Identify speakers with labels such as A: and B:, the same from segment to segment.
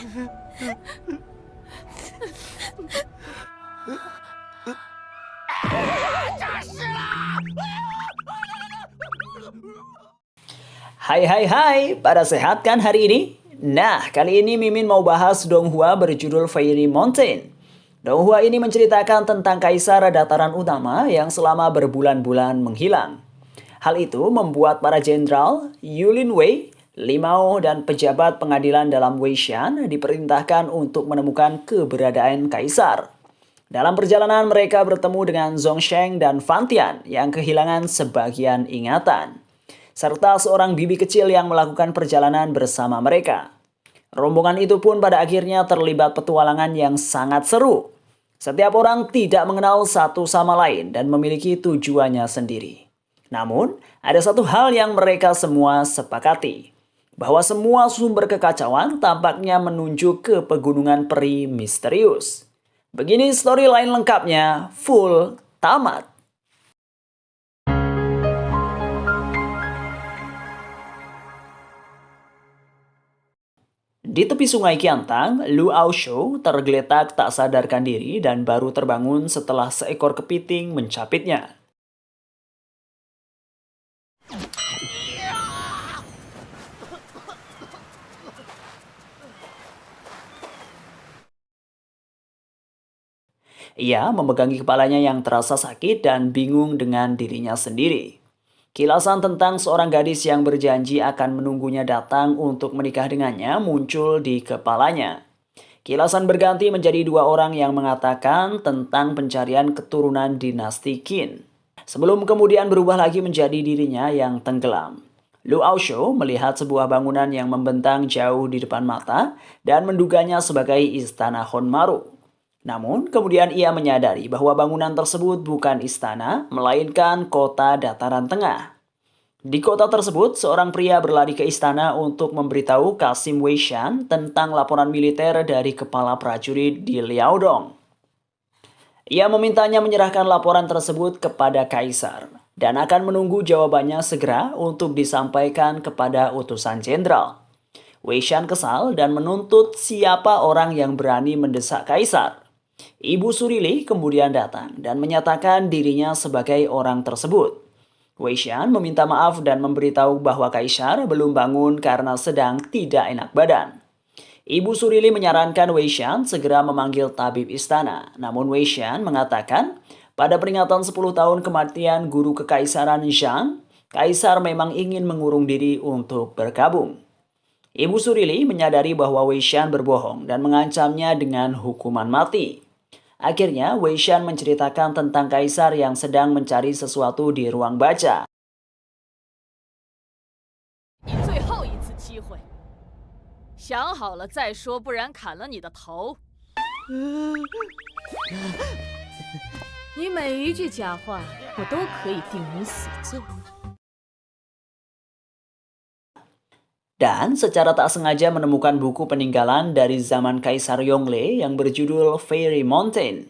A: Hai hai hai, pada sehat kan hari ini? Nah, kali ini Mimin mau bahas Donghua berjudul Fairy Mountain. Donghua ini menceritakan tentang kaisar dataran utama yang selama berbulan-bulan menghilang. Hal itu membuat para jenderal Yulin Wei, Limao, dan pejabat pengadilan dalam Weishan diperintahkan untuk menemukan keberadaan kaisar. Dalam perjalanan mereka bertemu dengan Zhongsheng dan Fantian yang kehilangan sebagian ingatan, serta seorang bibi kecil yang melakukan perjalanan bersama mereka. Rombongan itu pun pada akhirnya terlibat petualangan yang sangat seru. Setiap orang tidak mengenal satu sama lain dan memiliki tujuannya sendiri. Namun, ada satu hal yang mereka semua sepakati, bahwa semua sumber kekacauan tampaknya menunjuk ke pegunungan peri misterius. Begini storyline lengkapnya, full tamat. Di tepi sungai Qiantang, Lu Aoshou tergeletak tak sadarkan diri dan baru terbangun setelah seekor kepiting mencapitnya. Ia memegangi kepalanya yang terasa sakit dan bingung dengan dirinya sendiri. Kilasan tentang seorang gadis yang berjanji akan menunggunya datang untuk menikah dengannya muncul di kepalanya. Kilasan berganti menjadi dua orang yang mengatakan tentang pencarian keturunan dinasti Qin. Sebelum kemudian berubah lagi menjadi dirinya yang tenggelam. Lu Aoshou melihat sebuah bangunan yang membentang jauh di depan mata dan menduganya sebagai istana Honmaru. Namun, kemudian ia menyadari bahwa bangunan tersebut bukan istana, melainkan kota dataran tengah. Di kota tersebut, seorang pria berlari ke istana untuk memberitahu Kasim Weishan tentang laporan militer dari kepala prajurit di Liaodong. Ia memintanya menyerahkan laporan tersebut kepada kaisar dan akan menunggu jawabannya segera untuk disampaikan kepada utusan jenderal. Weishan kesal dan menuntut siapa orang yang berani mendesak kaisar. Ibu Surili kemudian datang dan menyatakan dirinya sebagai orang tersebut. Weishan meminta maaf dan memberitahu bahwa kaisar belum bangun karena sedang tidak enak badan. Ibu Surili menyarankan Weishan segera memanggil tabib istana. Namun Weishan mengatakan, pada peringatan 10 tahun kematian guru kekaisaran Zhang, kaisar memang ingin mengurung diri untuk bergabung. Ibu Surili menyadari bahwa Weishan berbohong dan mengancamnya dengan hukuman mati. Akhirnya, Weishan menceritakan tentang kaisar yang sedang mencari sesuatu di ruang baca.
B: 你最后一次机会，想好了再说，不然砍了你的头。你每一句假话，我都可以定你死罪。
A: Dan secara tak sengaja menemukan buku peninggalan dari zaman Kaisar Yongle yang berjudul Fairy Mountain.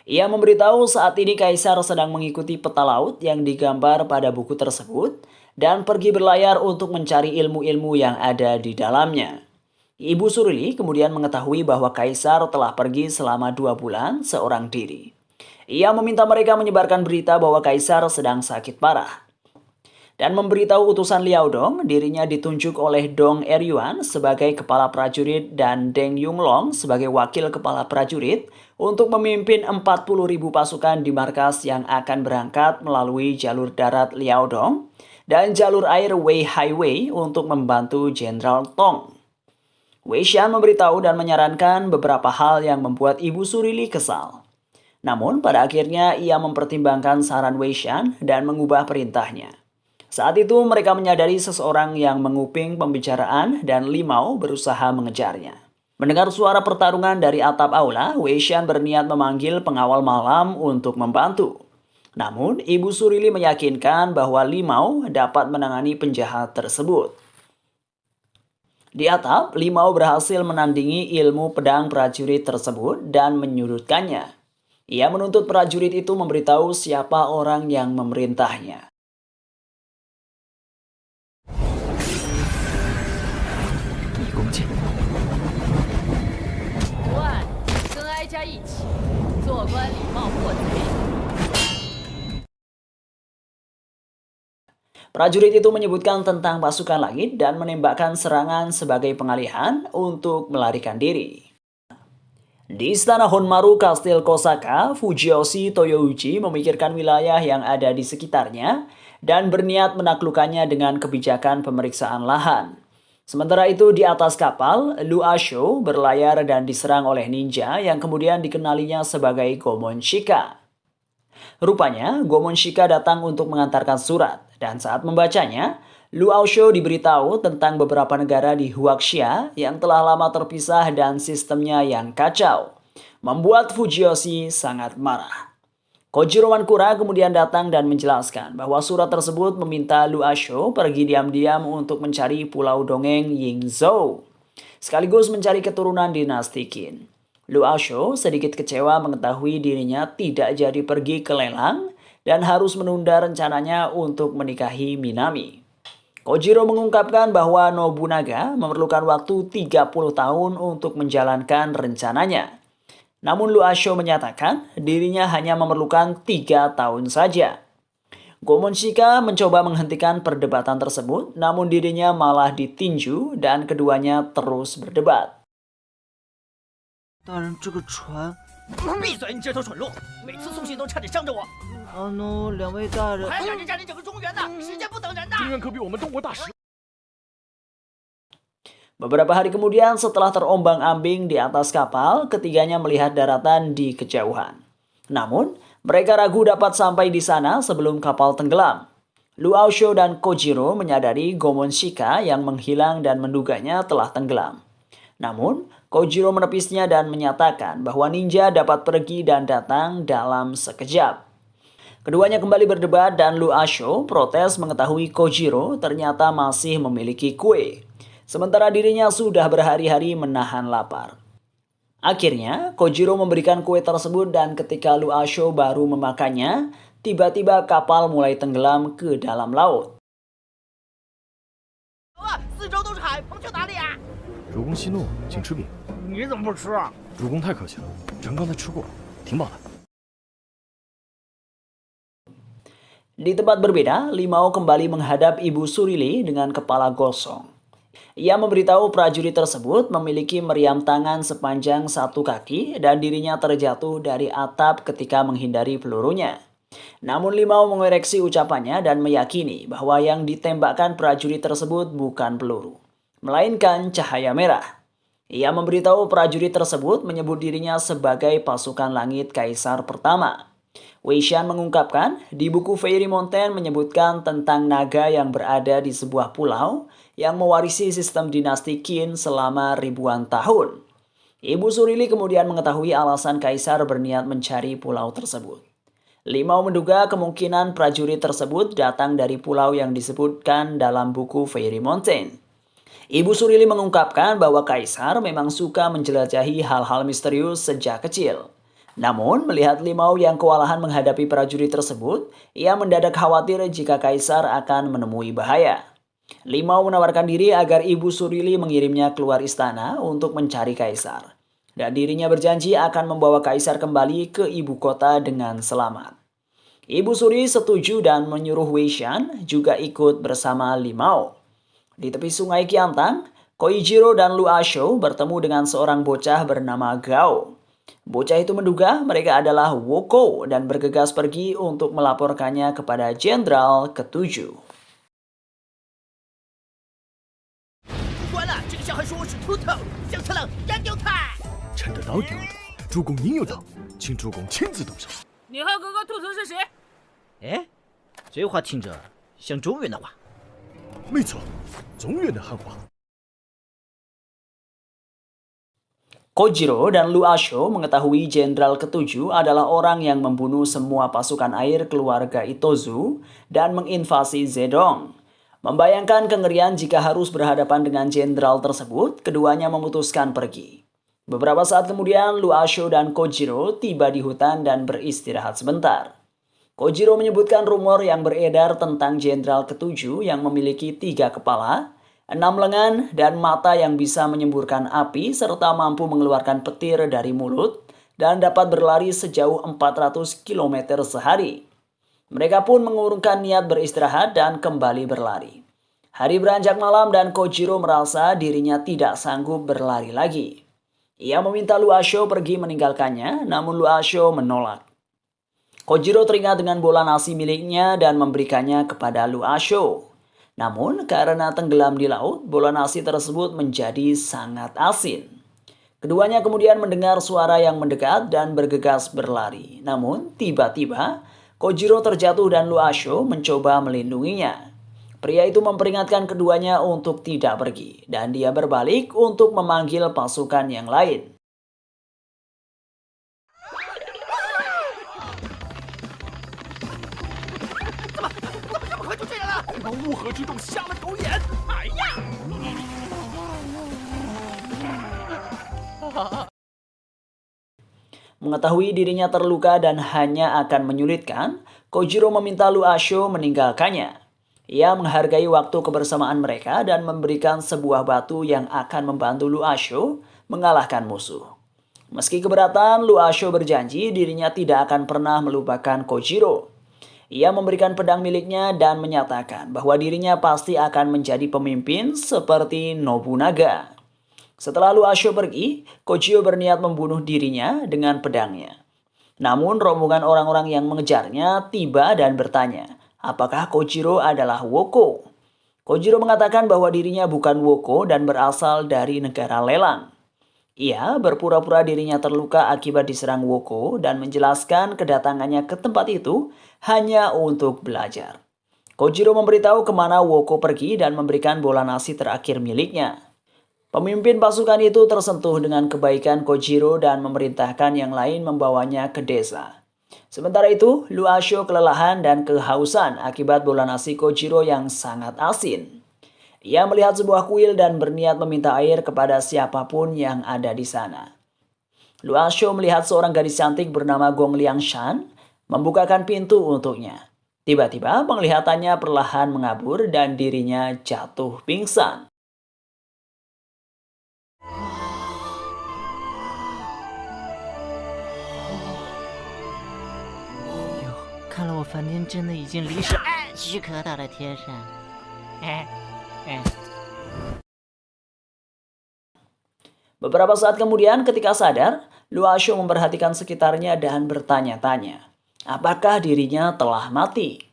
A: Ia memberitahu saat ini kaisar sedang mengikuti peta laut yang digambar pada buku tersebut dan pergi berlayar untuk mencari ilmu-ilmu yang ada di dalamnya. Ibu Surili kemudian mengetahui bahwa kaisar telah pergi selama 2 bulan seorang diri. Ia meminta mereka menyebarkan berita bahwa kaisar sedang sakit parah. Dan memberitahu utusan Liaodong dirinya ditunjuk oleh Dong Eryuan sebagai kepala prajurit dan Deng Yunglong sebagai wakil kepala prajurit untuk memimpin 40.000 pasukan di markas yang akan berangkat melalui jalur darat Liaodong dan jalur air Wei Highway untuk membantu Jenderal Tong. Weishan memberitahu dan menyarankan beberapa hal yang membuat Ibu Surili kesal. Namun pada akhirnya ia mempertimbangkan saran Weishan dan mengubah perintahnya. Saat itu mereka menyadari seseorang yang menguping pembicaraan dan Limao berusaha mengejarnya. Mendengar suara pertarungan dari atap aula, Weishan berniat memanggil pengawal malam untuk membantu. Namun, Ibu Surili meyakinkan bahwa Limao dapat menangani penjahat tersebut. Di atap, Limao berhasil menandingi ilmu pedang prajurit tersebut dan menyudutkannya. Ia menuntut prajurit itu memberitahu siapa orang yang memerintahnya.
B: 一起，做官礼貌过贼。
A: Prajurit itu menyebutkan tentang pasukan langit dan menembakkan serangan sebagai pengalihan untuk melarikan diri. Di istana Honmaru Kastil Kosaka, Fujiyoshi Toyouchi memikirkan wilayah yang ada di sekitarnya dan berniat menaklukkannya dengan kebijakan pemeriksaan lahan. Sementara itu di atas kapal, Lu Asho berlayar dan diserang oleh ninja yang kemudian dikenalinya sebagai Gomon Shika. Rupanya, Gomon Shika datang untuk mengantarkan surat, dan saat membacanya, Lu Asho diberitahu tentang beberapa negara di Huaxia yang telah lama terpisah dan sistemnya yang kacau, membuat Fujiyoshi sangat marah. Kojiro Mankura kemudian datang dan menjelaskan bahwa surat tersebut meminta Lu Asho pergi diam-diam untuk mencari pulau dongeng Yingzhou, sekaligus mencari keturunan dinasti Qin. Lu Asho sedikit kecewa mengetahui dirinya tidak jadi pergi ke lelang dan harus menunda rencananya untuk menikahi Minami. Kojiro mengungkapkan bahwa Nobunaga memerlukan waktu 30 tahun untuk menjalankan rencananya. Namun Lu Asho menyatakan dirinya hanya memerlukan 3 tahun saja. Gomon Shika mencoba menghentikan perdebatan tersebut, namun dirinya malah ditinju dan keduanya terus berdebat.
C: 大人，这个船，
D: 闭嘴！你这头蠢鹿，每次送信都差点伤着我。
C: 两位大人，
D: 还赶着占领整个中原呢，时间不等人呐！
E: 中原可比我们中国大10。
A: Beberapa hari kemudian setelah terombang-ambing di atas kapal, ketiganya melihat daratan di kejauhan. Namun, mereka ragu dapat sampai di sana sebelum kapal tenggelam. Lu Asho dan Kojiro menyadari Gomon Shika yang menghilang dan menduganya telah tenggelam. Namun, Kojiro menepisnya dan menyatakan bahwa ninja dapat pergi dan datang dalam sekejap. Keduanya kembali berdebat dan Lu Asho protes mengetahui Kojiro ternyata masih memiliki kue, sementara dirinya sudah berhari-hari menahan lapar. Akhirnya, Kojiro memberikan kue tersebut dan ketika Lu Asho baru memakannya, tiba-tiba kapal mulai tenggelam ke dalam laut.
D: 四周都是海，我们去哪里啊？
E: 主公息怒，请吃饼。
D: 你怎么不吃啊？
E: 主公太客气了，臣刚才吃过，挺饱的。
A: Di tempat berbeda, Limau kembali menghadap Ibu Surili dengan kepala gosong. Ia memberitahu prajurit tersebut memiliki meriam tangan sepanjang 1 kaki dan dirinya terjatuh dari atap ketika menghindari pelurunya. Namun Limau mengoreksi ucapannya dan meyakini bahwa yang ditembakkan prajurit tersebut bukan peluru, melainkan cahaya merah. Ia memberitahu prajurit tersebut menyebut dirinya sebagai pasukan langit kaisar pertama. Wei Shan mengungkapkan di buku Fairy Mountain menyebutkan tentang naga yang berada di sebuah pulau yang mewarisi sistem dinasti Qin selama ribuan tahun. Ibu Surili kemudian mengetahui alasan kaisar berniat mencari pulau tersebut. Limau menduga kemungkinan prajurit tersebut datang dari pulau yang disebutkan dalam buku Fairy Mountain. Ibu Surili mengungkapkan bahwa kaisar memang suka menjelajahi hal-hal misterius sejak kecil. Namun, melihat Limau yang kewalahan menghadapi prajurit tersebut, ia mendadak khawatir jika kaisar akan menemui bahaya. Limau menawarkan diri agar Ibu Surili mengirimnya keluar istana untuk mencari kaisar. Dan dirinya berjanji akan membawa kaisar kembali ke ibu kota dengan selamat. Ibu Suri setuju dan menyuruh Wei Shan juga ikut bersama Limau. Di tepi sungai Qiantang, Koichiro dan Lu Asho bertemu dengan seorang bocah bernama Gao. Bocah itu menduga mereka adalah Woko dan bergegas pergi untuk melaporkannya kepada Jenderal ke-7.
D: 出关了，这个小孩说我是秃头，想吃了要丢他。
E: 臣的刀丢了，主公您有刀，请主公亲自动手。
B: 你和哥哥兔头是谁？
C: 哎，这话听着像中原的话。
E: 没错，中原的汉话。
A: Kojiro dan Lu Asho mengetahui Jenderal ke-7 adalah orang yang membunuh semua pasukan air keluarga Itozu dan menginvasi Zedong. Membayangkan kengerian jika harus berhadapan dengan jenderal tersebut, keduanya memutuskan pergi. Beberapa saat kemudian, Lu Asho dan Kojiro tiba di hutan dan beristirahat sebentar. Kojiro menyebutkan rumor yang beredar tentang Jenderal ke-7 yang memiliki 3 kepala, 6 lengan, dan mata yang bisa menyemburkan api serta mampu mengeluarkan petir dari mulut, dan dapat berlari sejauh 400 km sehari. Mereka pun mengurungkan niat beristirahat dan kembali berlari. Hari beranjak malam dan Kojiro merasa dirinya tidak sanggup berlari lagi. Ia meminta Lu Asho pergi meninggalkannya, namun Lu Asho menolak. Kojiro teringat dengan bola nasi miliknya dan memberikannya kepada Lu Asho. Namun karena tenggelam di laut, bola nasi tersebut menjadi sangat asin. Keduanya kemudian mendengar suara yang mendekat dan bergegas berlari. Namun tiba-tiba Kojiro terjatuh dan Lu Asho mencoba melindunginya. Pria itu memperingatkan keduanya untuk tidak pergi dan dia berbalik untuk memanggil pasukan yang lain.
D: 这么快就这样了？这帮乌合之众瞎了狗眼！哎呀！
A: Mengetahui dirinya terluka dan hanya akan menyulitkan, Kojiro meminta Lu Asho meninggalkannya. Ia menghargai waktu kebersamaan mereka dan memberikan sebuah batu yang akan membantu Lu Asho mengalahkan musuh. Meski keberatan, Lu Asho berjanji dirinya tidak akan pernah melupakan Kojiro. Ia memberikan pedang miliknya dan menyatakan bahwa dirinya pasti akan menjadi pemimpin seperti Nobunaga. Setelah Lu Asho pergi, Kojiro berniat membunuh dirinya dengan pedangnya. Namun rombongan orang-orang yang mengejarnya tiba dan bertanya, apakah Kojiro adalah Woko? Kojiro mengatakan bahwa dirinya bukan Woko dan berasal dari negara Lelang. Ia berpura-pura dirinya terluka akibat diserang Woko dan menjelaskan kedatangannya ke tempat itu hanya untuk belajar. Kojiro memberitahu kemana Woko pergi dan memberikan bola nasi terakhir miliknya. Pemimpin pasukan itu tersentuh dengan kebaikan Kojiro dan memerintahkan yang lain membawanya ke desa. Sementara itu, Lu Asho kelelahan dan kehausan akibat bola nasi Kojiro yang sangat asin. Ia melihat sebuah kuil dan berniat meminta air kepada siapapun yang ada di sana. Lu Asho melihat seorang gadis cantik bernama Gong Liangshan membukakan pintu untuknya. Tiba-tiba penglihatannya perlahan mengabur dan dirinya jatuh pingsan.
F: 看来我梵天真的已经离世许可到了天上。
A: Beberapa saat kemudian ketika sadar, Lu Asho memperhatikan sekitarnya dan bertanya-tanya, apakah dirinya telah mati?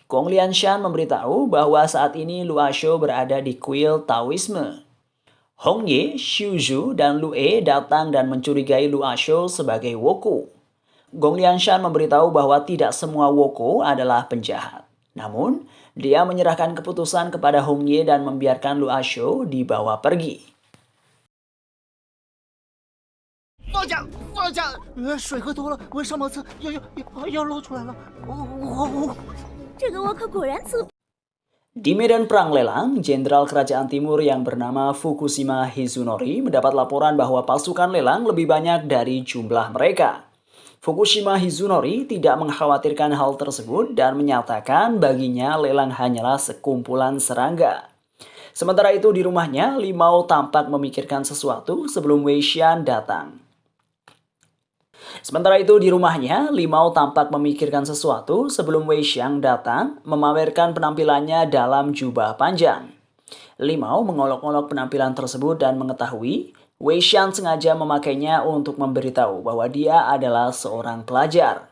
A: Gong Liangshan memberitahu bahwa saat ini Lu Asho berada di kuil Taoisme. Hong Ye, Xiu Zhu, dan Lu E datang dan mencurigai Lu Asho sebagai Woko. Gong Liangshan memberitahu bahwa tidak semua Woko adalah penjahat. Namun, dia menyerahkan keputusan kepada Hong Ye dan membiarkan Lu Asho dibawa pergi.
D: 放下，放下！水喝多了，我上茅厕要露出来了。
G: 这个倭寇果然自
A: Di medan perang lelang, Jenderal Kerajaan Timur yang bernama Fukushima Hizunori mendapat laporan bahwa pasukan lelang lebih banyak dari jumlah mereka. Fukushima Hizunori tidak mengkhawatirkan hal tersebut dan menyatakan baginya lelang hanyalah sekumpulan serangga. Sementara itu di rumahnya, Limau tampak memikirkan sesuatu sebelum Wei Xian datang. Memamerkan penampilannya dalam jubah panjang. Limau mengolok-olok penampilan tersebut dan mengetahui Wei Xian sengaja memakainya untuk memberitahu bahwa dia adalah seorang pelajar.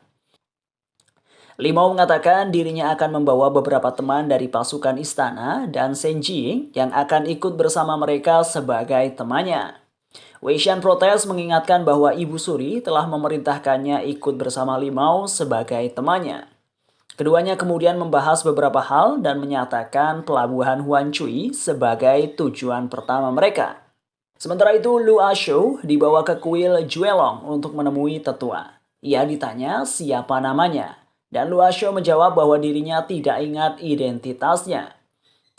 A: Limau mengatakan dirinya akan membawa beberapa teman dari pasukan istana dan Shen Jiying yang akan ikut bersama mereka sebagai temannya. Wei Xian protes mengingatkan bahwa Ibu Suri telah memerintahkannya ikut bersama Limau sebagai temannya. Keduanya kemudian membahas beberapa hal dan menyatakan pelabuhan Huanchui sebagai tujuan pertama mereka. Sementara itu, Lu Asho dibawa ke kuil Juelong untuk menemui tetua. Ia ditanya siapa namanya, dan Lu Asho menjawab bahwa dirinya tidak ingat identitasnya.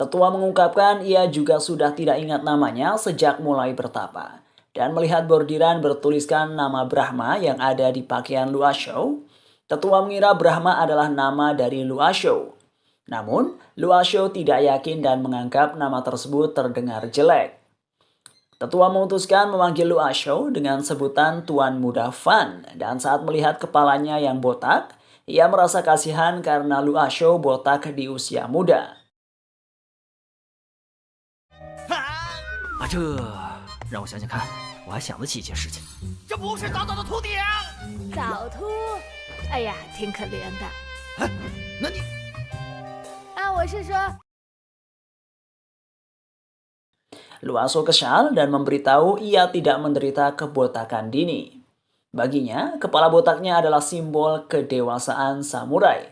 A: Tetua mengungkapkan ia juga sudah tidak ingat namanya sejak mulai bertapa. Dan melihat bordiran bertuliskan nama Brahma yang ada di pakaian Lu Asho, tetua mengira Brahma adalah nama dari Lu Asho. Namun, Lu Asho tidak yakin dan menganggap nama tersebut terdengar jelek. Tetua memutuskan memanggil Lu Ashou dengan sebutan Tuan Muda Fan, dan saat melihat kepalanya yang botak, ia merasa kasihan karena Lu Ashou botak di usia muda.
C: 啊，这让我想想看，我还想得起一些事情。
D: 这不是早早的秃顶。
B: 早秃，哎呀，挺可怜的。
D: 那你
B: 啊，我是说，
A: Lu Ashou kesal dan memberitahu ia tidak menderita kebotakan dini. Baginya, kepala botaknya adalah simbol kedewasaan samurai.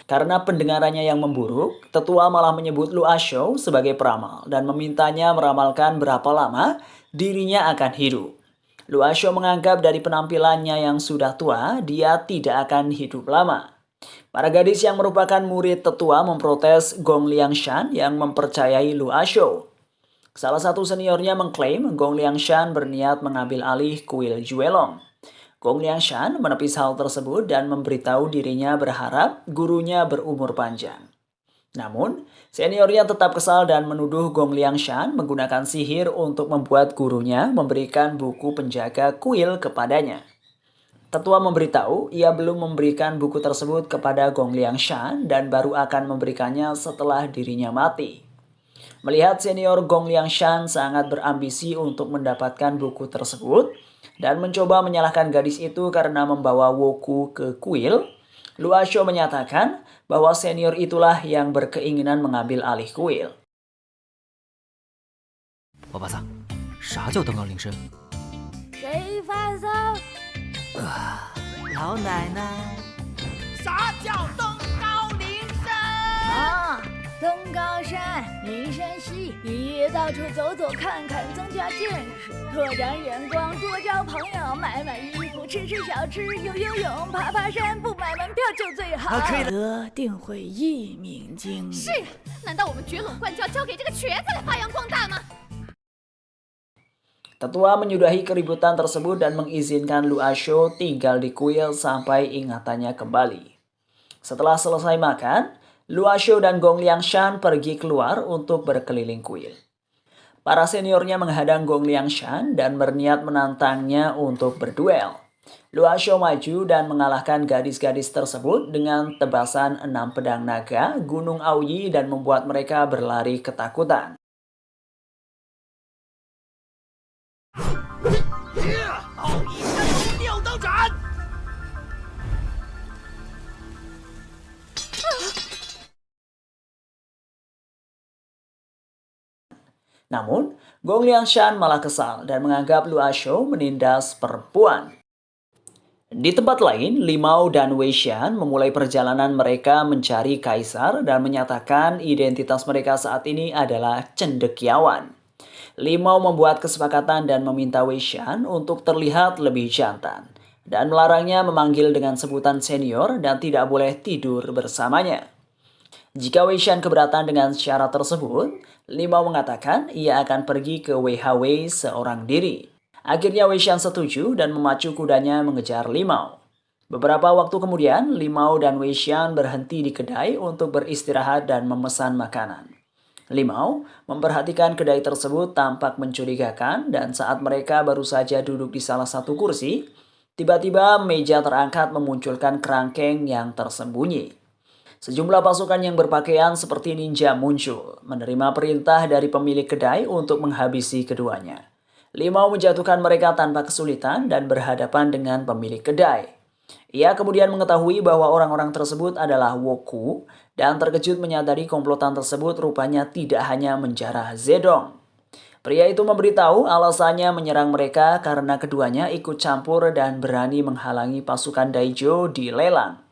A: Karena pendengarannya yang memburuk, tetua malah menyebut Lu Ashou sebagai peramal dan memintanya meramalkan berapa lama dirinya akan hidup. Lu Ashou menganggap dari penampilannya yang sudah tua, dia tidak akan hidup lama. Para gadis yang merupakan murid tetua memprotes Gong Liangshan yang mempercayai Lu Ashou. Salah satu seniornya mengklaim Gong Liangshan berniat mengambil alih kuil Juelong. Gong Liangshan menepis hal tersebut dan memberitahu dirinya berharap gurunya berumur panjang. Namun, seniornya tetap kesal dan menuduh Gong Liangshan menggunakan sihir untuk membuat gurunya memberikan buku penjaga kuil kepadanya. Tetua memberitahu ia belum memberikan buku tersebut kepada Gong Liangshan dan baru akan memberikannya setelah dirinya mati. Melihat senior Gong Liangshan sangat berambisi untuk mendapatkan buku tersebut dan mencoba menyalahkan gadis itu karena membawa Woku ke kuil, Lu Ashou menyatakan bahwa senior itulah yang berkeinginan mengambil alih kuil.
C: 我巴萨，啥叫登高铃声？
B: 谁发骚？
F: 老奶奶，
D: 啥叫登高铃声？
B: 啊，登高山，临山溪，一到处走走看看，增加见识，拓展眼光，多交朋友，买买衣服，吃吃小吃，游游泳，爬爬山，不买门票就最好。
F: 可以了
B: 哥定会一鸣惊人。
G: 是，难道我们绝垄灌就要交给这个瘸子来发扬光大吗？
A: Tetua menyudahi keributan tersebut dan mengizinkan Lu Ashou tinggal di kuil sampai ingatannya kembali. Setelah selesai makan, Lu Ashou dan Gong Liangshan pergi keluar untuk berkeliling kuil. Para seniornya menghadang Gong Liangshan dan berniat menantangnya untuk berduel. Lu Ashou maju dan mengalahkan gadis-gadis tersebut dengan tebasan 6 pedang naga Gunung Aoyi dan membuat mereka berlari ketakutan. Namun, Gong Liangshan malah kesal dan menganggap Lu Ashou menindas perempuan. Di tempat lain, Limao dan Wei Xian memulai perjalanan mereka mencari kaisar dan menyatakan identitas mereka saat ini adalah cendekiawan. Limao membuat kesepakatan dan meminta Wei Xian untuk terlihat lebih jantan dan melarangnya memanggil dengan sebutan senior dan tidak boleh tidur bersamanya. Jika Wei Xian keberatan dengan syarat tersebut, Limao mengatakan ia akan pergi ke Wei Hawei seorang diri. Akhirnya Wei Xian setuju dan memacu kudanya mengejar Limao. Beberapa waktu kemudian, Limao dan Wei Xian berhenti di kedai untuk beristirahat dan memesan makanan. Limao memperhatikan kedai tersebut tampak mencurigakan dan saat mereka baru saja duduk di salah satu kursi, tiba-tiba meja terangkat memunculkan kerangkeng yang tersembunyi. Sejumlah pasukan yang berpakaian seperti ninja muncul, menerima perintah dari pemilik kedai untuk menghabisi keduanya. Limao menjatuhkan mereka tanpa kesulitan dan berhadapan dengan pemilik kedai. Ia kemudian mengetahui bahwa orang-orang tersebut adalah Woku dan terkejut menyadari komplotan tersebut rupanya tidak hanya menjarah Zedong. Pria itu memberitahu alasannya menyerang mereka karena keduanya ikut campur dan berani menghalangi pasukan Daijo di lelang.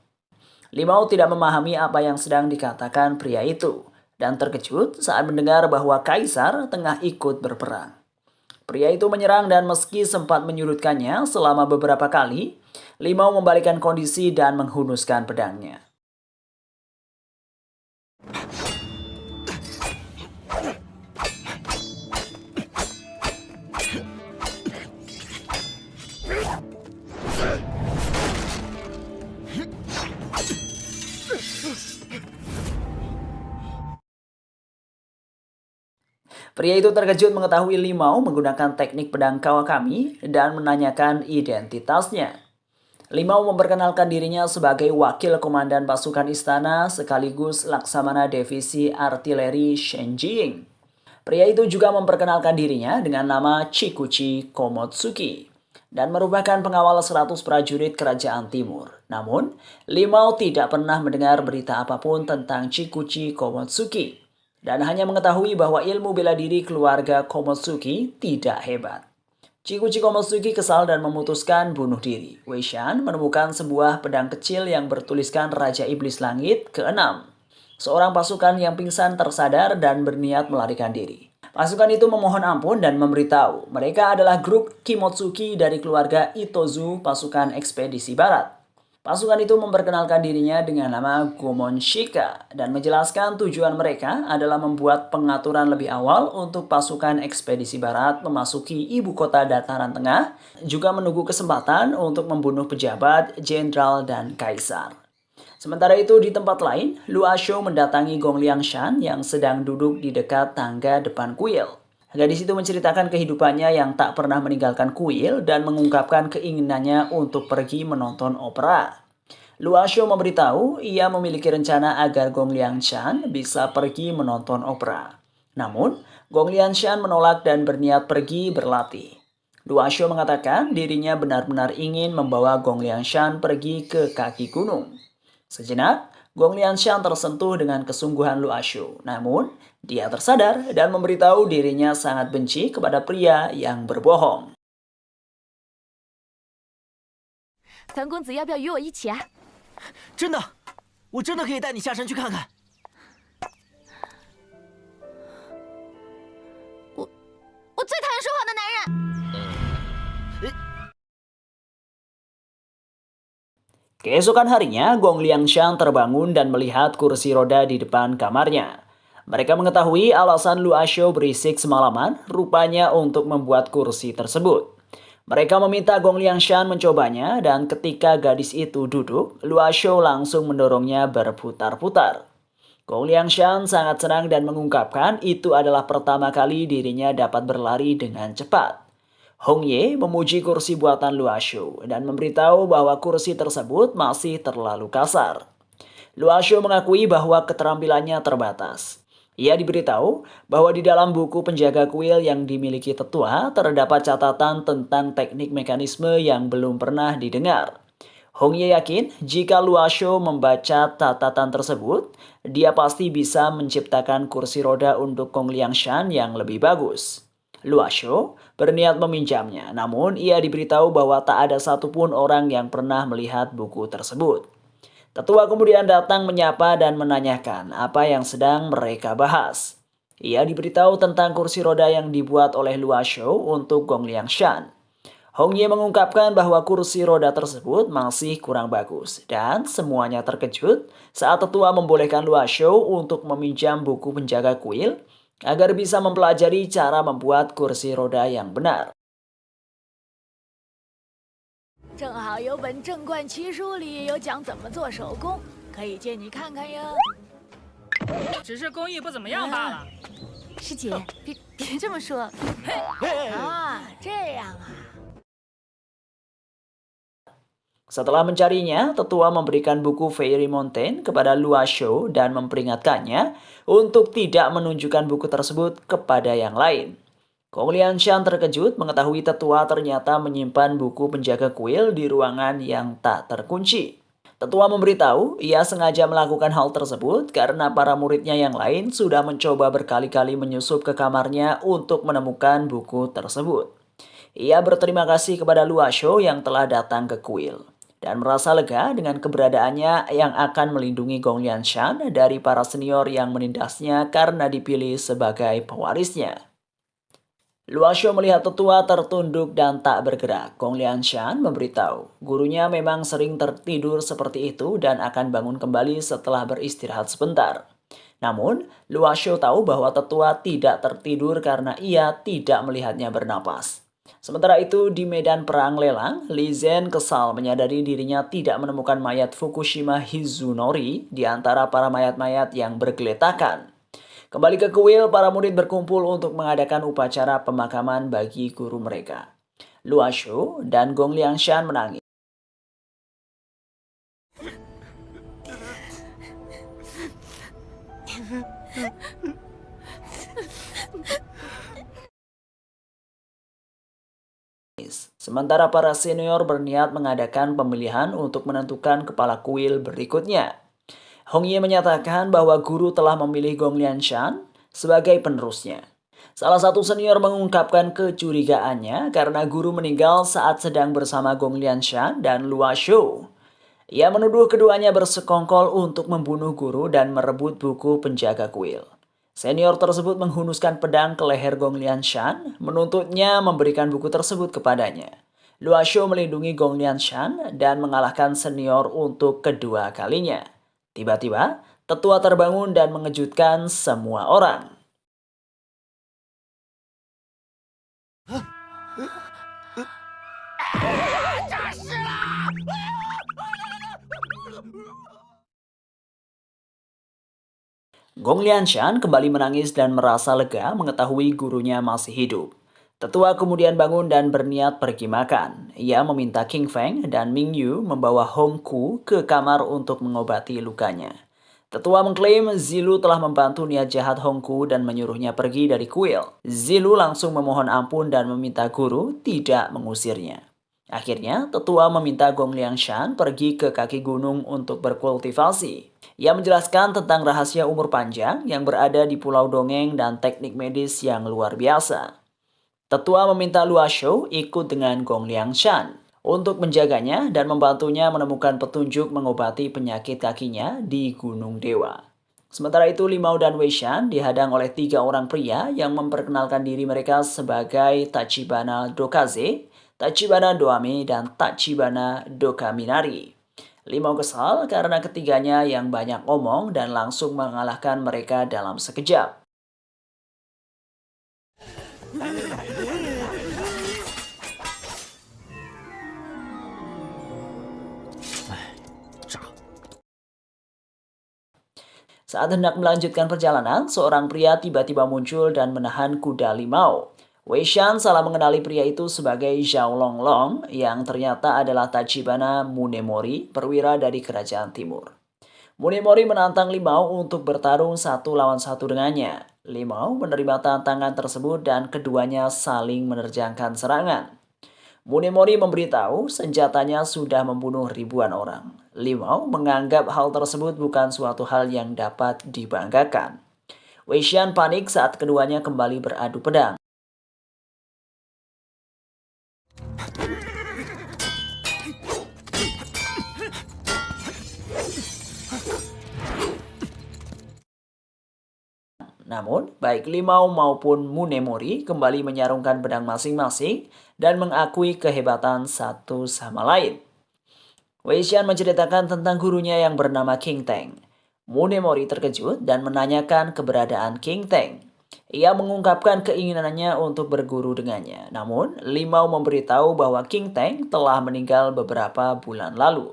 A: Limao tidak memahami apa yang sedang dikatakan pria itu dan terkejut saat mendengar bahwa kaisar tengah ikut berperang. Pria itu menyerang dan meski sempat menyudutkannya selama beberapa kali, Limao membalikkan kondisi dan menghunuskan pedangnya. Pria itu terkejut mengetahui Limau menggunakan teknik pedang Kawakami dan menanyakan identitasnya. Limau memperkenalkan dirinya sebagai wakil komandan pasukan istana sekaligus Laksamana Divisi Artileri Shenjing. Pria itu juga memperkenalkan dirinya dengan nama Chikuchi Komotsuki dan merupakan pengawal 100 prajurit kerajaan timur. Namun, Limau tidak pernah mendengar berita apapun tentang Chikuchi Komotsuki dan hanya mengetahui bahwa ilmu bela diri keluarga Komotsuki tidak hebat. Chikuchi Komotsuki kesal dan memutuskan bunuh diri. Wei Shan menemukan sebuah pedang kecil yang bertuliskan Raja Iblis Langit ke-6. Seorang pasukan yang pingsan tersadar dan berniat melarikan diri. Pasukan itu memohon ampun dan memberitahu mereka adalah grup Kimotsuki dari keluarga Itozu pasukan ekspedisi barat. Pasukan itu memperkenalkan dirinya dengan nama Gomon Shika dan menjelaskan tujuan mereka adalah membuat pengaturan lebih awal untuk pasukan ekspedisi barat memasuki ibu kota dataran tengah, juga menunggu kesempatan untuk membunuh pejabat, jenderal, dan kaisar. Sementara itu di tempat lain, Lu Asho mendatangi Gong Liangshan yang sedang duduk di dekat tangga depan kuil. Gadis itu menceritakan kehidupannya yang tak pernah meninggalkan kuil dan mengungkapkan keinginannya untuk pergi menonton opera. Lu Asho memberitahu ia memiliki rencana agar Gong Liangshan bisa pergi menonton opera. Namun, Gong Liangshan menolak dan berniat pergi berlatih. Lu Asho mengatakan dirinya benar-benar ingin membawa Gong Liangshan pergi ke kaki gunung. Sejenak, Gong Liangshan tersentuh dengan kesungguhan Lu Asho. Namun, dia tersadar dan memberitahu dirinya sangat benci kepada pria yang berbohong.
B: 三公子要不要与我一起啊？
C: 真的，我真的可以带你下山去看看。
G: 我最讨厌说谎的男人。
A: Keesokan harinya, Gong Liangshan terbangun dan melihat kursi roda di depan kamarnya. Mereka mengetahui alasan Lu Asho berisik semalaman, rupanya untuk membuat kursi tersebut. Mereka meminta Gong Liangshan mencobanya dan ketika gadis itu duduk, Lu Asho langsung mendorongnya berputar-putar. Gong Liangshan sangat senang dan mengungkapkan itu adalah pertama kali dirinya dapat berlari dengan cepat. Hong Ye memuji kursi buatan Lu Asho dan memberitahu bahwa kursi tersebut masih terlalu kasar. Lu Asho mengakui bahwa keterampilannya terbatas. Ia diberitahu bahwa di dalam buku penjaga kuil yang dimiliki tetua terdapat catatan tentang teknik mekanisme yang belum pernah didengar. Hong Ye yakin jika Lu Asho membaca catatan tersebut, dia pasti bisa menciptakan kursi roda untuk Gong Liangshan yang lebih bagus. Lu Asho berniat meminjamnya, namun ia diberitahu bahwa tak ada satupun orang yang pernah melihat buku tersebut. Tetua kemudian datang menyapa dan menanyakan apa yang sedang mereka bahas. Ia diberitahu tentang kursi roda yang dibuat oleh Lu Asho untuk Gong Liangshan. Hong Ye mengungkapkan bahwa kursi roda tersebut masih kurang bagus dan semuanya terkejut saat tetua membolehkan Lu Asho untuk meminjam buku penjaga kuil agar bisa mempelajari cara membuat kursi roda yang benar.
B: 正好有本镇馆奇书里有讲怎么做手工，可以借你看看呀。
H: 只是工艺不怎么样罢了。
G: 师姐，别这么说。
B: 啊，这样啊。
A: Setelah mencarinya, tetua memberikan buku Fairy Mountain kepada Lu Asho dan memperingatkannya untuk tidak menunjukkan buku tersebut kepada yang lain. Gong Liangshan terkejut mengetahui tetua ternyata menyimpan buku penjaga kuil di ruangan yang tak terkunci. Tetua memberitahu ia sengaja melakukan hal tersebut karena para muridnya yang lain sudah mencoba berkali-kali menyusup ke kamarnya untuk menemukan buku tersebut. Ia berterima kasih kepada Lu Asho yang telah datang ke kuil dan merasa lega dengan keberadaannya yang akan melindungi Gong Liangshan dari para senior yang menindasnya karena dipilih sebagai pewarisnya. Lu Asho melihat tetua tertunduk dan tak bergerak. Gong Liangshan memberitahu gurunya memang sering tertidur seperti itu dan akan bangun kembali setelah beristirahat sebentar. Namun, Lu Asho tahu bahwa tetua tidak tertidur karena ia tidak melihatnya bernapas. Sementara itu, di medan perang lelang, Li Zhen kesal menyadari dirinya tidak menemukan mayat Fukushima Hizunori di antara para mayat-mayat yang bergeletakan. Kembali ke kuil, para murid berkumpul untuk mengadakan upacara pemakaman bagi guru mereka. Luashu dan Gong Liangshan menangis. Sementara para senior berniat mengadakan pemilihan untuk menentukan kepala kuil berikutnya. Hongye menyatakan bahwa guru telah memilih Gong Liangshan sebagai penerusnya. Salah satu senior mengungkapkan kecurigaannya karena guru meninggal saat sedang bersama Gong Liangshan dan Luashu. Ia menuduh keduanya bersekongkol untuk membunuh guru dan merebut buku penjaga kuil. Senior tersebut menghunuskan pedang ke leher Gong Liangshan, menuntutnya memberikan buku tersebut kepadanya. Luashu melindungi Gong Liangshan dan mengalahkan senior untuk kedua kalinya. Tiba-tiba, tetua terbangun dan mengejutkan semua orang. Gong Liangshan kembali menangis dan merasa lega mengetahui gurunya masih hidup. Tetua kemudian bangun dan berniat pergi makan. Ia meminta King Feng dan Ming Yu membawa Hong Ku ke kamar untuk mengobati lukanya. Tetua mengklaim Zilu telah membantu niat jahat Hong Ku dan menyuruhnya pergi dari kuil. Zilu langsung memohon ampun dan meminta guru tidak mengusirnya. Akhirnya, tetua meminta Gong Liangshan pergi ke kaki gunung untuk berkultivasi. Ia menjelaskan tentang rahasia umur panjang yang berada di Pulau Dongeng dan teknik medis yang luar biasa. Tetua meminta Luashu ikut dengan Gong Liangshan untuk menjaganya dan membantunya menemukan petunjuk mengobati penyakit kakinya di Gunung Dewa. Sementara itu, Limao dan Weishan dihadang oleh 3 orang pria yang memperkenalkan diri mereka sebagai Tachibana Dokaze, Tachibana Doame, dan Tachibana Dokaminari. Limao kesal karena ketiganya yang banyak omong dan langsung mengalahkan mereka dalam sekejap. Saat hendak melanjutkan perjalanan, seorang pria tiba-tiba muncul dan menahan kuda Limao. Weishan salah mengenali pria itu sebagai Zhao Longlong yang ternyata adalah Tachibana Munemori, perwira dari kerajaan timur. Munemori menantang Limao untuk bertarung 1 lawan 1 dengannya. Limao menerima tantangan tersebut dan keduanya saling menerjangkan serangan. Munemori memberitahu senjatanya sudah membunuh ribuan orang. Limao menganggap hal tersebut bukan suatu hal yang dapat dibanggakan. Weishan panik saat keduanya kembali beradu pedang. Namun, baik Limao maupun Munemori kembali menyarungkan pedang masing-masing dan mengakui kehebatan satu sama lain. Weishan menceritakan tentang gurunya yang bernama King Teng. Munemori terkejut dan menanyakan keberadaan King Teng. Ia mengungkapkan keinginannya untuk berguru dengannya. Namun, Limao memberitahu bahwa King Teng telah meninggal beberapa bulan lalu.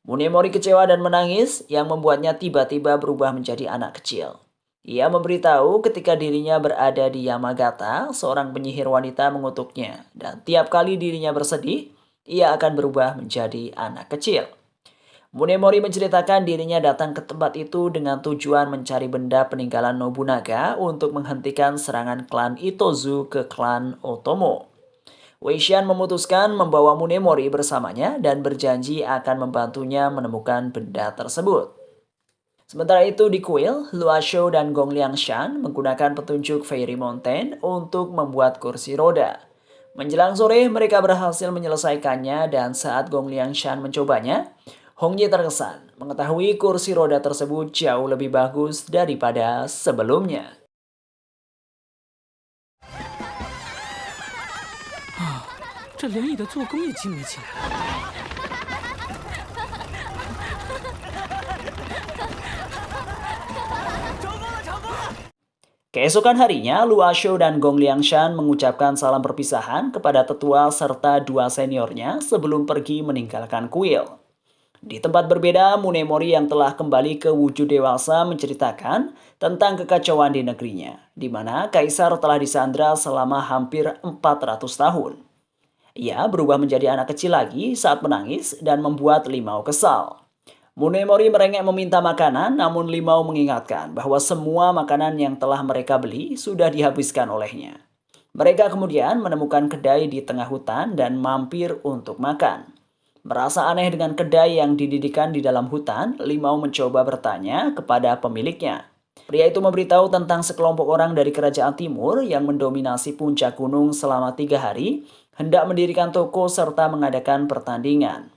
A: Munemori kecewa dan menangis yang membuatnya tiba-tiba berubah menjadi anak kecil. Ia memberitahu ketika dirinya berada di Yamagata, seorang penyihir wanita mengutuknya. Dan tiap kali dirinya bersedih, ia akan berubah menjadi anak kecil. Munemori menceritakan dirinya datang ke tempat itu dengan tujuan mencari benda peninggalan Nobunaga untuk menghentikan serangan klan Itozu ke klan Otomo. Weishan memutuskan membawa Munemori bersamanya dan berjanji akan membantunya menemukan benda tersebut. Sementara itu di kuil, Luashu dan Gong Liangshan menggunakan petunjuk Fairy Mountain untuk membuat kursi roda. Menjelang sore, mereka berhasil menyelesaikannya dan saat Gong Liangshan mencobanya, Hongye terkesan mengetahui kursi roda tersebut jauh lebih bagus daripada sebelumnya. Keesokan harinya, Luashu dan Gong Liangshan mengucapkan salam perpisahan kepada tetua serta 2 seniornya sebelum pergi meninggalkan kuil. Di tempat berbeda, Munemori yang telah kembali ke wujud dewasa menceritakan tentang kekacauan di negerinya, di mana kaisar telah disandra selama hampir 400 tahun. Ia berubah menjadi anak kecil lagi saat menangis dan membuat Limau kesal. Munemori merengek meminta makanan, namun Limau mengingatkan bahwa semua makanan yang telah mereka beli sudah dihabiskan olehnya. Mereka kemudian menemukan kedai di tengah hutan dan mampir untuk makan. Merasa aneh dengan kedai yang didirikan di dalam hutan, Limau mencoba bertanya kepada pemiliknya. Pria itu memberitahu tentang sekelompok orang dari kerajaan timur yang mendominasi puncak gunung selama 3 hari, hendak mendirikan toko serta mengadakan pertandingan.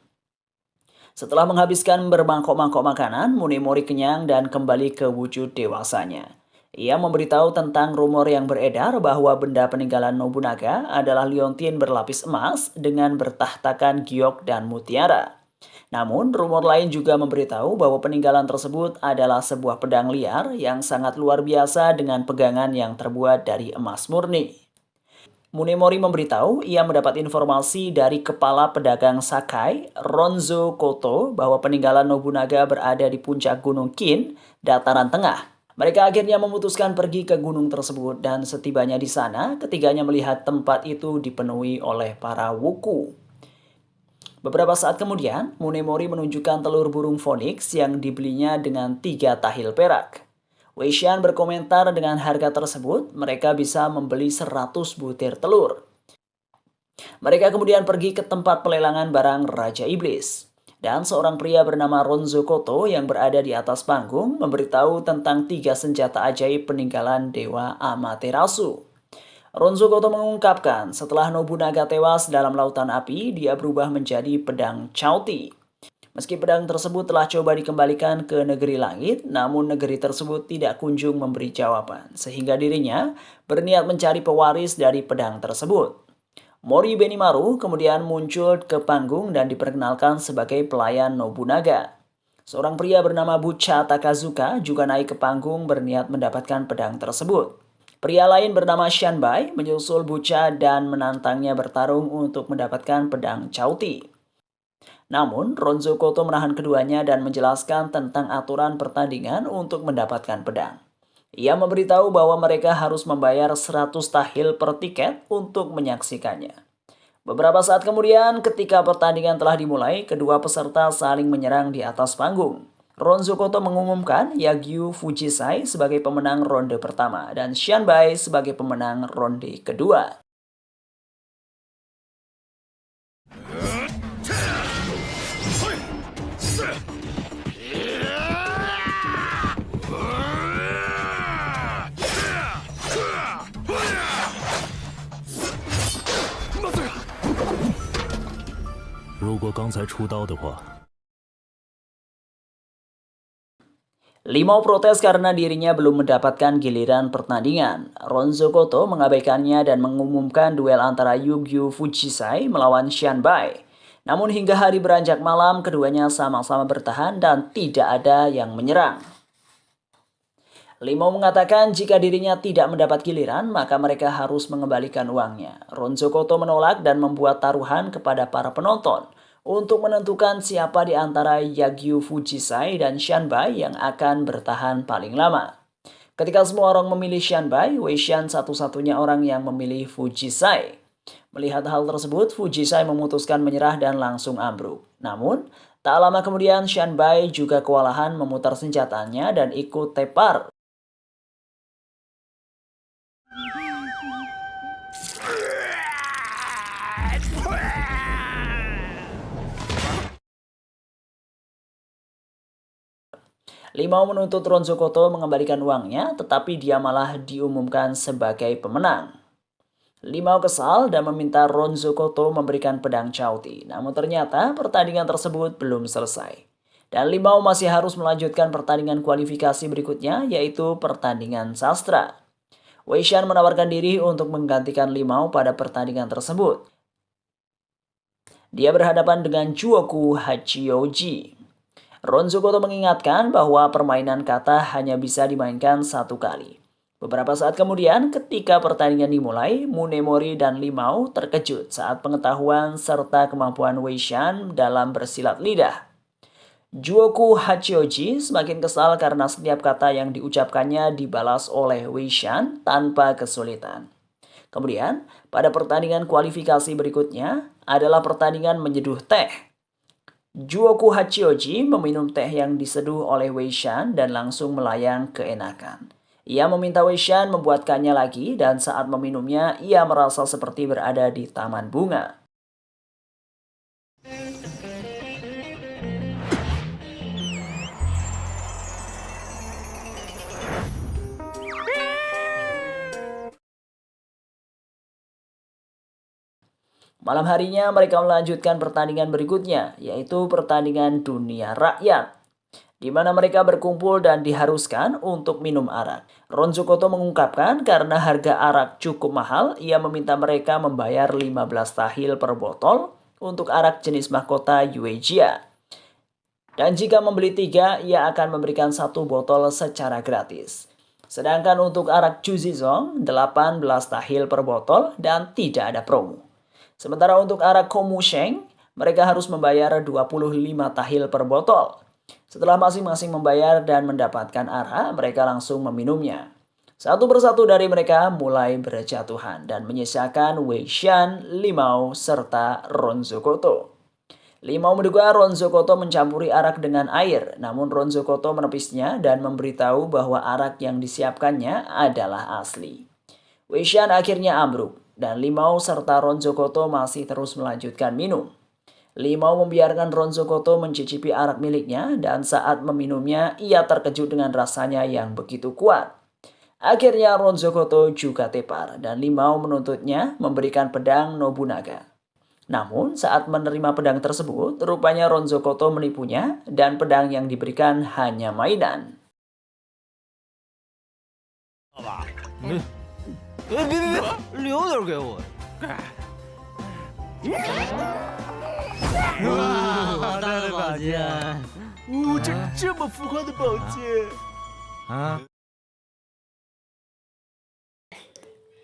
A: Setelah menghabiskan bermangkok-mangkok makanan, Munemori kenyang dan kembali ke wujud dewasanya. Ia memberitahu tentang rumor yang beredar bahwa benda peninggalan Nobunaga adalah liontin berlapis emas dengan bertahtakan giok dan mutiara. Namun, rumor lain juga memberitahu bahwa peninggalan tersebut adalah sebuah pedang liar yang sangat luar biasa dengan pegangan yang terbuat dari emas murni. Munemori memberitahu ia mendapat informasi dari kepala pedagang Sakai, Ronzo Koto, bahwa peninggalan Nobunaga berada di puncak Gunung Kin, dataran tengah. Mereka akhirnya memutuskan pergi ke gunung tersebut dan setibanya di sana, ketiganya melihat tempat itu dipenuhi oleh para wuku. Beberapa saat kemudian, Munemori menunjukkan telur burung phoenix yang dibelinya dengan 3 tahil perak. Weishan berkomentar dengan harga tersebut, mereka bisa membeli 100 butir telur. Mereka kemudian pergi ke tempat pelelangan barang Raja Iblis. Dan seorang pria bernama Ronzo Koto yang berada di atas panggung memberitahu tentang 3 senjata ajaib peninggalan Dewa Amaterasu. Ronzo Koto mengungkapkan setelah Nobunaga tewas dalam lautan api, dia berubah menjadi pedang Chauti. Meski pedang tersebut telah coba dikembalikan ke negeri langit, namun negeri tersebut tidak kunjung memberi jawaban, sehingga dirinya berniat mencari pewaris dari pedang tersebut. Mori Benimaru kemudian muncul ke panggung dan diperkenalkan sebagai pelayan Nobunaga. Seorang pria bernama Bucha Takazuka juga naik ke panggung berniat mendapatkan pedang tersebut. Pria lain bernama Shanbai menyusul Bucha dan menantangnya bertarung untuk mendapatkan pedang Chauti. Namun, Ronzo Koto menahan keduanya dan menjelaskan tentang aturan pertandingan untuk mendapatkan pedang. Ia memberitahu bahwa mereka harus membayar 100 tahil per tiket untuk menyaksikannya. Beberapa saat kemudian, ketika pertandingan telah dimulai, kedua peserta saling menyerang di atas panggung. Ronzo Koto mengumumkan Yagyu Fujisai sebagai pemenang ronde pertama dan Shanbai sebagai pemenang ronde kedua. Limau protes karena dirinya belum mendapatkan giliran pertandingan. Ronzo Koto mengabaikannya dan mengumumkan duel antara Yugyu Fujisai melawan Shanbai. Namun hingga hari beranjak malam, keduanya sama-sama bertahan dan tidak ada yang menyerang. Limau mengatakan jika dirinya tidak mendapat giliran, maka mereka harus mengembalikan uangnya. Ronzo Koto menolak dan membuat taruhan kepada para penonton untuk menentukan siapa di antara Yagyu Fujisai dan Shanbai yang akan bertahan paling lama. Ketika semua orang memilih Shanbai, Weishan satu-satunya orang yang memilih Fujisai. Melihat hal tersebut, Fujisai memutuskan menyerah dan langsung ambruk. Namun, tak lama kemudian Shanbai juga kewalahan memutar senjatanya dan ikut tepar. Limau menuntut Ronzo Koto mengembalikan uangnya, tetapi dia malah diumumkan sebagai pemenang. Limau kesal dan meminta Ronzo Koto memberikan pedang Chauti, namun ternyata pertandingan tersebut belum selesai. Dan Limau masih harus melanjutkan pertandingan kualifikasi berikutnya, yaitu pertandingan sastra. Weishan menawarkan diri untuk menggantikan Limau pada pertandingan tersebut. Dia berhadapan dengan Juoku Hachioji. Ronzo Koto mengingatkan bahwa permainan kata hanya bisa dimainkan 1 kali. Beberapa saat kemudian, ketika pertandingan dimulai, Munemori dan Limau terkejut saat pengetahuan serta kemampuan Weishan dalam bersilat lidah. Juoku Hachioji semakin kesal karena setiap kata yang diucapkannya dibalas oleh Wei Shan tanpa kesulitan. Kemudian, pada pertandingan kualifikasi berikutnya adalah pertandingan menyeduh teh. Juoku Hachioji meminum teh yang diseduh oleh Wei Shan dan langsung melayang keenakan. Ia meminta Wei Shan membuatkannya lagi dan saat meminumnya ia merasa seperti berada di taman bunga. Malam harinya mereka melanjutkan pertandingan berikutnya, yaitu pertandingan dunia rakyat, di mana mereka berkumpul dan diharuskan untuk minum arak. Ron Zokoto mengungkapkan karena harga arak cukup mahal, ia meminta mereka membayar 15 tahil per botol untuk arak jenis mahkota Yuejia. Dan jika membeli 3, ia akan memberikan 1 botol secara gratis. Sedangkan untuk arak Juzizong, 18 tahil per botol dan tidak ada promo. Sementara untuk arak Komusheng, mereka harus membayar 25 tahil per botol. Setelah masing-masing membayar dan mendapatkan arak, mereka langsung meminumnya. Satu persatu dari mereka mulai berjatuhan dan menyisakan Wei Shan, Limao, serta Ron Zokoto. Limao menduga Ron Zokoto mencampuri arak dengan air, namun Ron Zokoto menepisnya dan memberitahu bahwa arak yang disiapkannya adalah asli. Wei Shan akhirnya ambruk, dan Limao serta Ron Zokoto masih terus melanjutkan minum. Limao membiarkan Ron Zokoto mencicipi arak miliknya dan saat meminumnya ia terkejut dengan rasanya yang begitu kuat. Akhirnya Ron Zokoto juga tepar dan Limao menuntutnya memberikan pedang Nobunaga. Namun saat menerima pedang tersebut, rupanya Ron Zokoto menipunya dan pedang yang diberikan hanya mainan.
C: 留点给我。哇，好大的宝剑！
E: 这么浮夸的宝剑
C: 啊！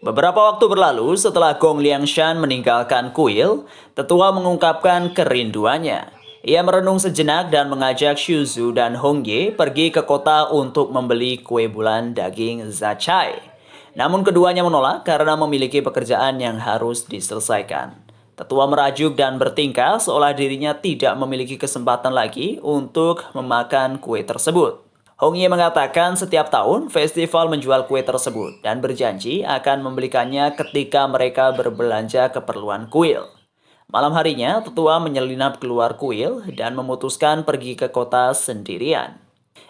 A: Beberapa waktu berlalu setelah Gong Liangshan meninggalkan kuil, tetua mengungkapkan kerinduannya. Ia merenung sejenak dan mengajak Shuzu dan Hongye pergi ke kota untuk membeli kue bulan daging Zacai. Namun keduanya menolak karena memiliki pekerjaan yang harus diselesaikan. Tetua merajuk dan bertingkah seolah dirinya tidak memiliki kesempatan lagi untuk memakan kue tersebut. Hongye mengatakan setiap tahun festival menjual kue tersebut dan berjanji akan membelikannya ketika mereka berbelanja keperluan kuil. Malam harinya, tetua menyelinap keluar kuil dan memutuskan pergi ke kota sendirian.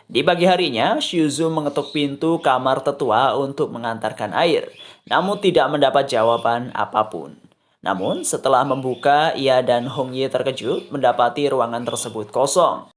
A: Di pagi harinya, Shuzu mengetuk pintu kamar tetua untuk mengantarkan air, namun tidak mendapat jawaban apapun. Namun, setelah membuka, ia dan Hongye terkejut mendapati ruangan tersebut kosong.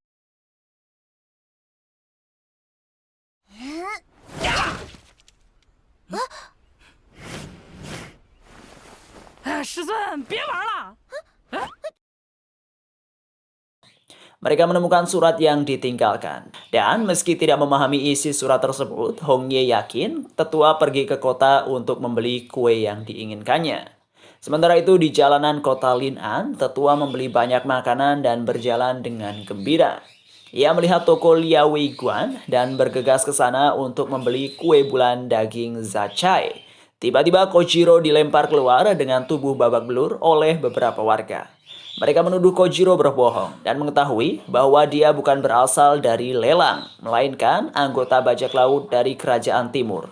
A: Mereka menemukan surat yang ditinggalkan. Dan meski tidak memahami isi surat tersebut, Hongye yakin tetua pergi ke kota untuk membeli kue yang diinginkannya. Sementara itu di jalanan kota Lin'an, tetua membeli banyak makanan dan berjalan dengan gembira. Ia melihat toko Liao Weiguan dan bergegas ke sana untuk membeli kue bulan daging Zacai. Tiba-tiba Kojiro dilempar keluar dengan tubuh babak belur oleh beberapa warga. Mereka menuduh Kojiro berbohong dan mengetahui bahwa dia bukan berasal dari lelang, melainkan anggota bajak laut dari kerajaan timur.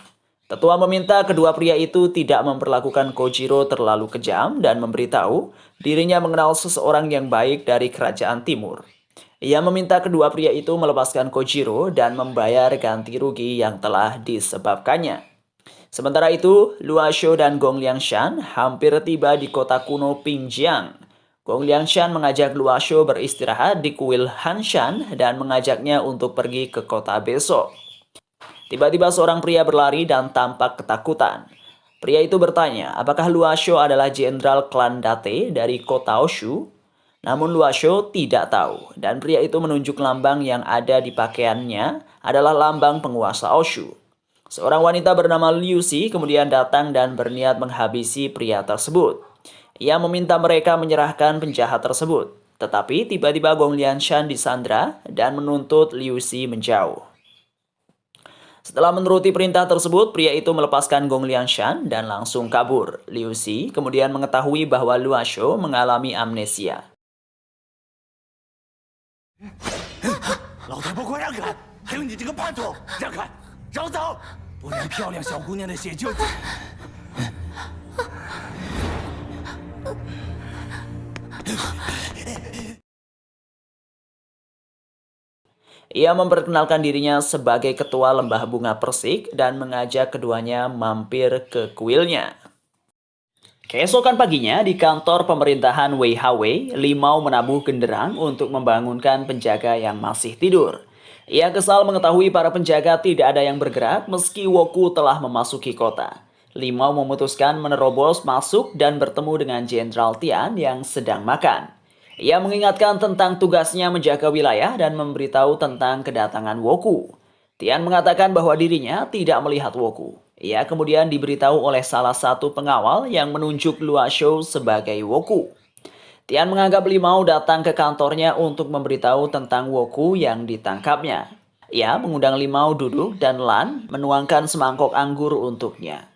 A: Tetua meminta kedua pria itu tidak memperlakukan Kojiro terlalu kejam dan memberitahu dirinya mengenal seseorang yang baik dari kerajaan timur. Ia meminta kedua pria itu melepaskan Kojiro dan membayar ganti rugi yang telah disebabkannya. Sementara itu, Luasho dan Gong Liangshan hampir tiba di kota kuno Pingjiang. Gong Liangshan mengajak Luasho beristirahat di kuil Hanshan dan mengajaknya untuk pergi ke kota besok. Tiba-tiba seorang pria berlari dan tampak ketakutan. Pria itu bertanya, apakah Luasho adalah jenderal klan Date dari kota Oshu? Namun Luasho tidak tahu, dan pria itu menunjuk lambang yang ada di pakaiannya adalah lambang penguasa Oshu. Seorang wanita bernama Liu Si kemudian datang dan berniat menghabisi pria tersebut. Ia meminta mereka menyerahkan penjahat tersebut. Tetapi tiba-tiba Gong Lianshan disandra dan menuntut Liu Xi menjauh. Setelah menuruti perintah tersebut, pria itu melepaskan Gong Lianshan dan langsung kabur. Liu Xi kemudian mengetahui bahwa Luo Shou mengalami amnesia.
E: 老太婆，快让开！还有你这个叛徒，让开，让走，不然漂亮小姑娘的血就……
A: Ia memperkenalkan dirinya sebagai ketua lembah bunga persik dan mengajak keduanya mampir ke kuilnya. Keesokan paginya di kantor pemerintahan Wei Hawei, Limau menabuh genderang untuk membangunkan penjaga yang masih tidur. Ia kesal mengetahui para penjaga tidak ada yang bergerak meski Woku telah memasuki kota. Limau memutuskan menerobos masuk dan bertemu dengan Jenderal Tian yang sedang makan. Ia mengingatkan tentang tugasnya menjaga wilayah dan memberitahu tentang kedatangan Woku. Tian mengatakan bahwa dirinya tidak melihat Woku. Ia kemudian diberitahu oleh salah satu pengawal yang menunjuk Luo Shou sebagai Woku. Tian menganggap Limau datang ke kantornya untuk memberitahu tentang Woku yang ditangkapnya. Ia mengundang Limau duduk dan Lan menuangkan semangkok anggur untuknya.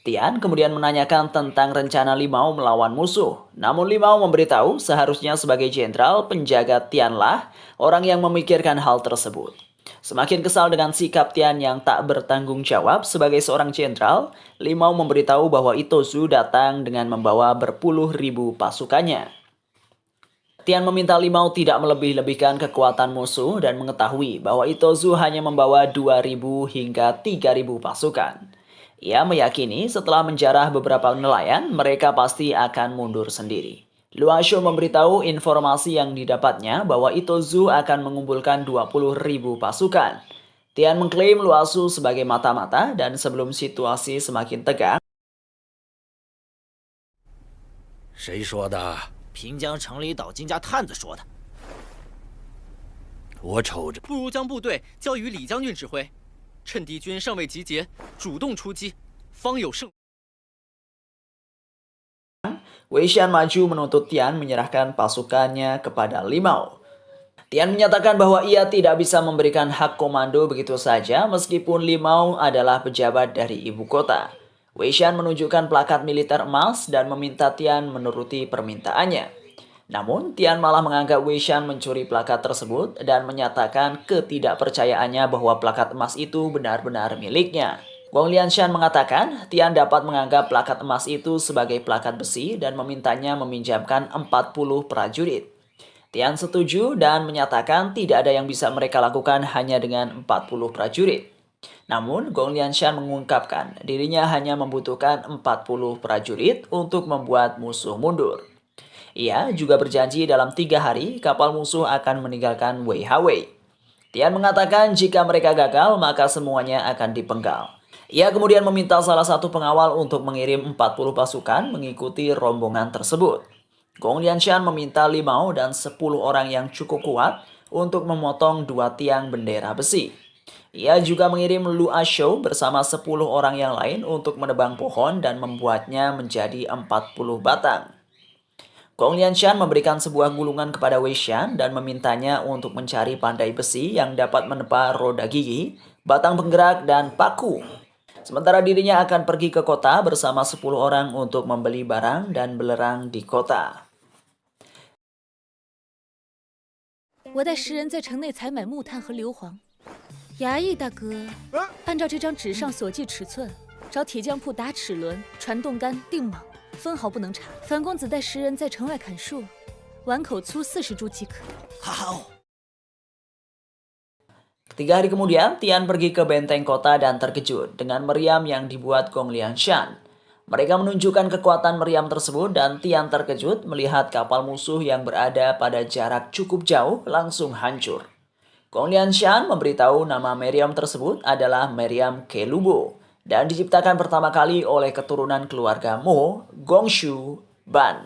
A: Tian kemudian menanyakan tentang rencana Limau melawan musuh. Namun Limau memberitahu seharusnya sebagai jenderal penjaga Tianlah orang yang memikirkan hal tersebut. Semakin kesal dengan sikap Tian yang tak bertanggung jawab sebagai seorang jenderal, Limau memberitahu bahwa Itozu datang dengan membawa berpuluh ribu pasukannya. Tian meminta Limau tidak melebih-lebihkan kekuatan musuh dan mengetahui bahwa Itozu hanya membawa 2.000 hingga 3.000 pasukan. Ia meyakini setelah menjarah beberapa nelayan, mereka pasti akan mundur sendiri. Luo Shou memberitahu informasi yang didapatnya bahwa Itozu akan mengumpulkan 20.000 pasukan. Tian mengklaim Luo Shou sebagai mata-mata dan sebelum situasi semakin tegang,
C: 谁说的？平江城里岛金家探子说的。我瞅着，
I: 不如将部队交予李将军指挥，趁敌军尚未集结，主动出击，方有胜。
A: Wei Shan maju menuntut Tian menyerahkan pasukannya kepada Limau. Tian menyatakan bahwa ia tidak bisa memberikan hak komando begitu saja meskipun Limau adalah pejabat dari ibu kota. Wei Shan menunjukkan plakat militer emas dan meminta Tian menuruti permintaannya. Namun, Tian malah menganggap Wei Shan mencuri plakat tersebut dan menyatakan ketidakpercayaannya bahwa plakat emas itu benar-benar miliknya. Gong Lianshan mengatakan Tian dapat menganggap plakat emas itu sebagai plakat besi dan memintanya meminjamkan 40 prajurit. Tian setuju dan menyatakan tidak ada yang bisa mereka lakukan hanya dengan 40 prajurit. Namun, Gong Lianshan mengungkapkan dirinya hanya membutuhkan 40 prajurit untuk membuat musuh mundur. Ia juga berjanji dalam 3 hari kapal musuh akan meninggalkan Wei Hawei. Tian mengatakan jika mereka gagal maka semuanya akan dipenggal. Ia kemudian meminta salah satu pengawal untuk mengirim 40 pasukan mengikuti rombongan tersebut. Gong Lianshan meminta Limau dan 10 orang yang cukup kuat untuk memotong 2 tiang bendera besi. Ia juga mengirim Luo Shou bersama 10 orang yang lain untuk menebang pohon dan membuatnya menjadi 40 batang. Gong Lianshan memberikan sebuah gulungan kepada Wei Shan dan memintanya untuk mencari pandai besi yang dapat menepa roda gigi, batang penggerak, dan paku. Sementara dirinya akan pergi ke kota bersama 10 orang untuk membeli barang dan belerang di kota.
B: 我带10人在城内采买木炭和硫磺。衙役大哥，按照这张纸上所记尺寸，找铁匠铺打齿轮、传动杆、钉锰，分毫不能差。樊公子带10人在城外砍树，碗口粗40株即可。
C: 好。
A: 3 hari kemudian, Tian pergi ke benteng kota dan terkejut dengan meriam yang dibuat Gong Lianshan. Mereka menunjukkan kekuatan meriam tersebut dan Tian terkejut melihat kapal musuh yang berada pada jarak cukup jauh langsung hancur. Gong Lianshan memberitahu nama meriam tersebut adalah meriam Kelubo dan diciptakan pertama kali oleh keturunan keluarga Mo, Gongshu, Ban.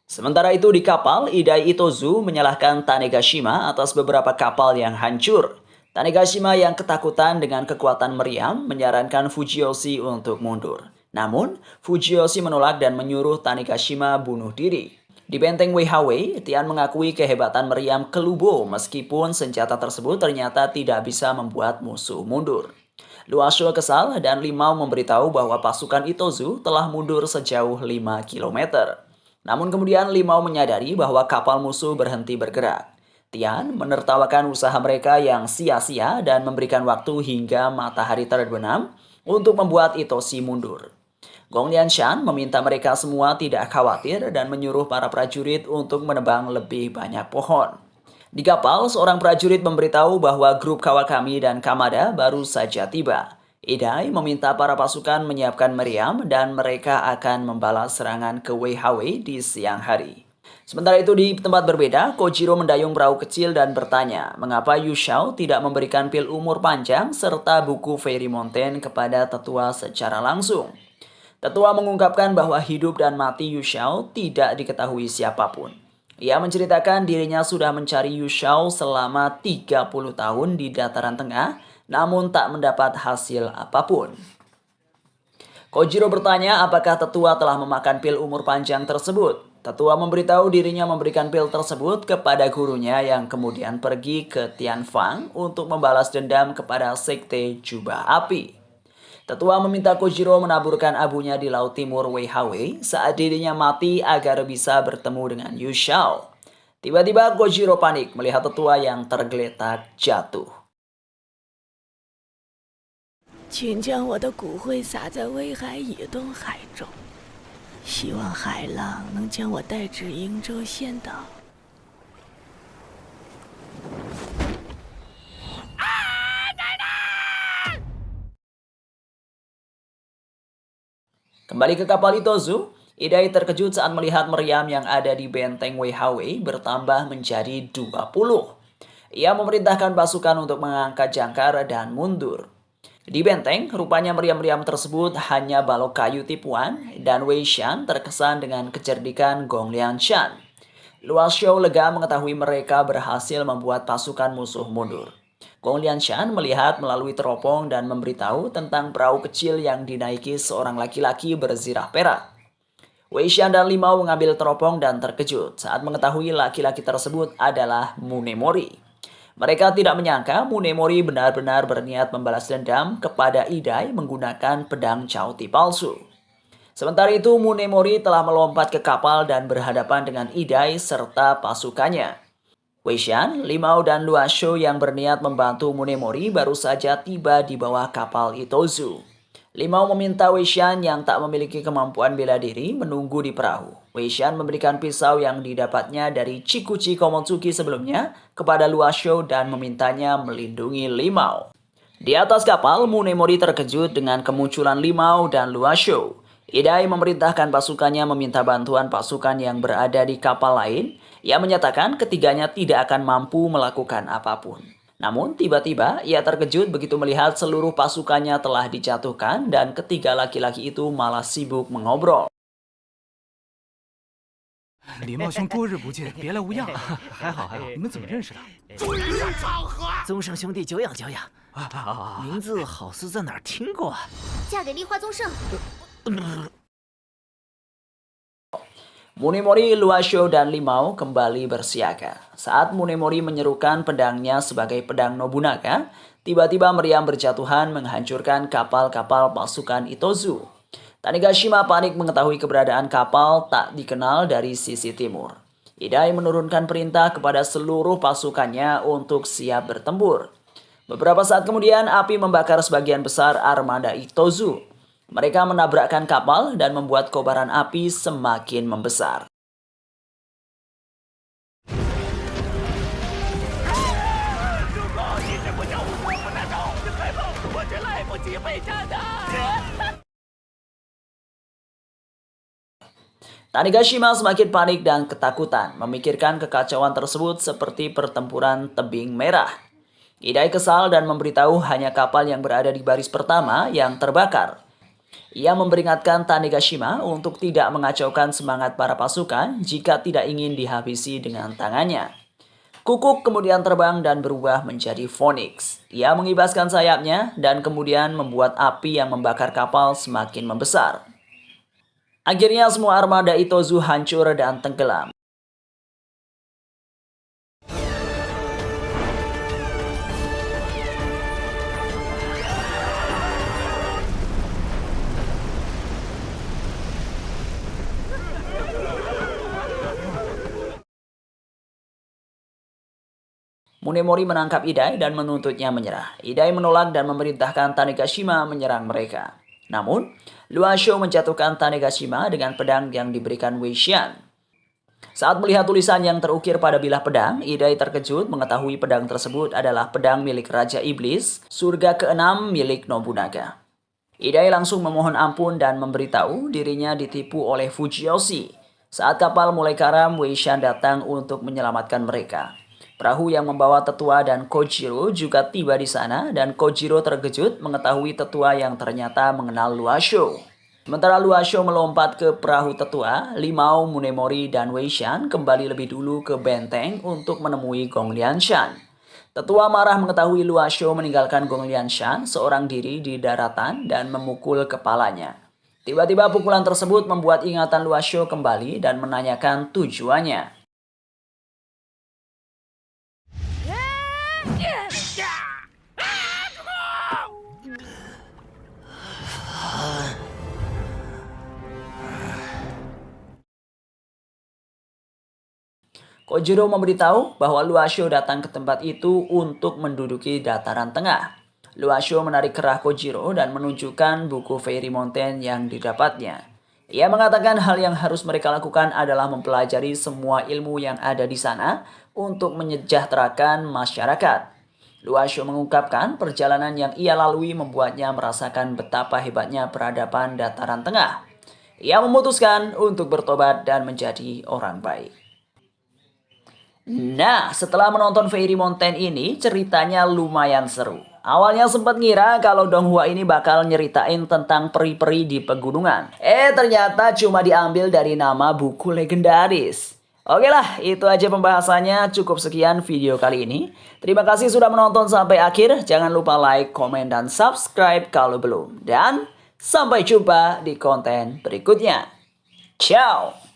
A: Sementara itu di kapal, Idai Itozu menyalahkan Tanegashima atas beberapa kapal yang hancur. Tanegashima yang ketakutan dengan kekuatan meriam menyarankan Fujiyoshi untuk mundur. Namun, Fujiyoshi menolak dan menyuruh Tanegashima bunuh diri. Di benteng Weihawei, Tian mengakui kehebatan meriam Kelubo meskipun senjata tersebut ternyata tidak bisa membuat musuh mundur. Luasho kesal dan Limau memberitahu bahwa pasukan Itozu telah mundur sejauh 5 km. Namun kemudian Limau menyadari bahwa kapal musuh berhenti bergerak. Tian menertawakan usaha mereka yang sia-sia dan memberikan waktu hingga matahari terbenam untuk membuat Itoshi mundur. Gong Lianshan meminta mereka semua tidak khawatir dan menyuruh para prajurit untuk menebang lebih banyak pohon. Di kapal, seorang prajurit memberitahu bahwa grup Kawakami dan Kamada baru saja tiba. Idai meminta para pasukan menyiapkan meriam dan mereka akan membalas serangan ke Weihawei di siang hari. Sementara itu di tempat berbeda, Kojiro mendayung perahu kecil dan bertanya mengapa Yu Xiao tidak memberikan pil umur panjang serta buku Fairy Mountain kepada tetua secara langsung. Tetua mengungkapkan bahwa hidup dan mati Yu Xiao tidak diketahui siapapun. Ia menceritakan dirinya sudah mencari Yu Xiao selama 30 tahun di dataran tengah, namun tak mendapat hasil apapun. Kojiro bertanya apakah tetua telah memakan pil umur panjang tersebut. Tetua memberitahu dirinya memberikan pil tersebut kepada gurunya yang kemudian pergi ke Tianfang untuk membalas dendam kepada Sekte Jubah Api. Tetua meminta Kojiro menaburkan abunya di laut timur Weihawei saat dirinya mati agar bisa bertemu dengan Yu Xiao. Tiba-tiba Kojiro panik melihat tetua yang tergeletak jatuh.
B: 请将我的骨灰撒在威海以东海中，希望海浪能将我带至瀛洲仙岛。
A: Kembali ke kapal Itozu, Idai terkejut saat melihat meriam yang ada di benteng Weihawei bertambah menjadi 20. Ia memerintahkan pasukan untuk mengangkat jangkar dan mundur. Di benteng, rupanya meriam-meriam tersebut hanya balok kayu tipuan dan Wei Shan terkesan dengan kecerdikan Gong Lianshan. Luasho lega mengetahui mereka berhasil membuat pasukan musuh mundur. Gong Lianshan melihat melalui teropong dan memberitahu tentang perahu kecil yang dinaiki seorang laki-laki berzirah perak. Wei Shan dan Limau mengambil teropong dan terkejut saat mengetahui laki-laki tersebut adalah Munemori. Mereka tidak menyangka Munemori benar-benar berniat membalas dendam kepada Idai menggunakan pedang Chao Ti palsu. Sementara itu Munemori telah melompat ke kapal dan berhadapan dengan Idai serta pasukannya. Wei Shan, Limau, dan Luasho yang berniat membantu Munemori baru saja tiba di bawah kapal Itozu. Limau meminta Wei Shan yang tak memiliki kemampuan bela diri menunggu di perahu. Wei Shan memberikan pisau yang didapatnya dari Chikuchi Komotsuki sebelumnya kepada Luasho dan memintanya melindungi Limau. Di atas kapal, Munemori terkejut dengan kemunculan Limau dan Luasho. Idai memerintahkan pasukannya meminta bantuan pasukan yang berada di kapal lain. Ia menyatakan ketiganya tidak akan mampu melakukan apapun. Namun tiba-tiba ia terkejut begitu melihat seluruh pasukannya telah dijatuhkan dan ketiga laki-laki itu malah sibuk mengobrol.
C: 李茂兄多日不见，别来无恙。还好还好，你们怎么认识的？
D: 注意场合！
F: 宗盛兄弟久仰久仰，名字好似在哪儿听过啊？
G: 嫁给丽花宗盛。
A: Munemori, Luasho, dan Limau kembali bersiaga. Saat Munemori menyerukan pedangnya sebagai pedang Nobunaga, tiba-tiba meriam berjatuhan menghancurkan kapal-kapal pasukan Itozu. Tanigashima panik mengetahui keberadaan kapal tak dikenal dari sisi timur. Idai menurunkan perintah kepada seluruh pasukannya untuk siap bertempur. Beberapa saat kemudian, api membakar sebagian besar armada Itozu. Mereka menabrakkan kapal dan membuat kobaran api semakin membesar. Tanigashima semakin panik dan ketakutan, memikirkan kekacauan tersebut seperti pertempuran tebing merah. Idai kesal dan memberitahu hanya kapal yang berada di baris pertama yang terbakar. Ia memperingatkan Tanigashima untuk tidak mengacaukan semangat para pasukan jika tidak ingin dihabisi dengan tangannya. Kukuk kemudian terbang dan berubah menjadi Phoenix. Ia mengibaskan sayapnya dan kemudian membuat api yang membakar kapal semakin membesar. Akhirnya semua armada Itozu hancur dan tenggelam. Munemori menangkap Idai dan menuntutnya menyerah. Idai menolak dan memerintahkan Tanegashima menyerang mereka. Namun, Luasho menjatuhkan Tanegashima dengan pedang yang diberikan Wei Xian. Saat melihat tulisan yang terukir pada bilah pedang, Idai terkejut mengetahui pedang tersebut adalah pedang milik Raja Iblis, surga ke-6 milik Nobunaga. Idai langsung memohon ampun dan memberitahu dirinya ditipu oleh Fujiyoshi. Saat kapal mulai karam, Wei Xian datang untuk menyelamatkan mereka. Perahu yang membawa Tetua dan Kojiro juga tiba di sana dan Kojiro terkejut mengetahui Tetua yang ternyata mengenal Luasho. Sementara Luasho melompat ke perahu Tetua, Limau, Munemori, dan Wei Xian kembali lebih dulu ke benteng untuk menemui Gong Lianshan. Tetua marah mengetahui Luasho meninggalkan Gong Lianshan seorang diri di daratan dan memukul kepalanya. Tiba-tiba pukulan tersebut membuat ingatan Luasho kembali dan menanyakan tujuannya. Kojiro memberitahu bahwa Luasho datang ke tempat itu untuk menduduki dataran tengah. Luasho menarik kerah Kojiro dan menunjukkan buku Fairy Mountain yang didapatnya. Ia mengatakan hal yang harus mereka lakukan adalah mempelajari semua ilmu yang ada di sana untuk menyejahterakan masyarakat. Luasho mengungkapkan perjalanan yang ia lalui membuatnya merasakan betapa hebatnya peradaban dataran tengah. Ia memutuskan untuk bertobat dan menjadi orang baik. Nah, setelah menonton Fairy Mountain ini, ceritanya lumayan seru. Awalnya sempat ngira kalau Donghua ini bakal nyeritain tentang peri-peri di pegunungan. Ternyata cuma diambil dari nama buku legendaris. Oke lah, itu aja pembahasannya. Cukup sekian video kali ini. Terima kasih sudah menonton sampai akhir. Jangan lupa like, komen, dan subscribe kalau belum. Dan sampai jumpa di konten berikutnya. Ciao!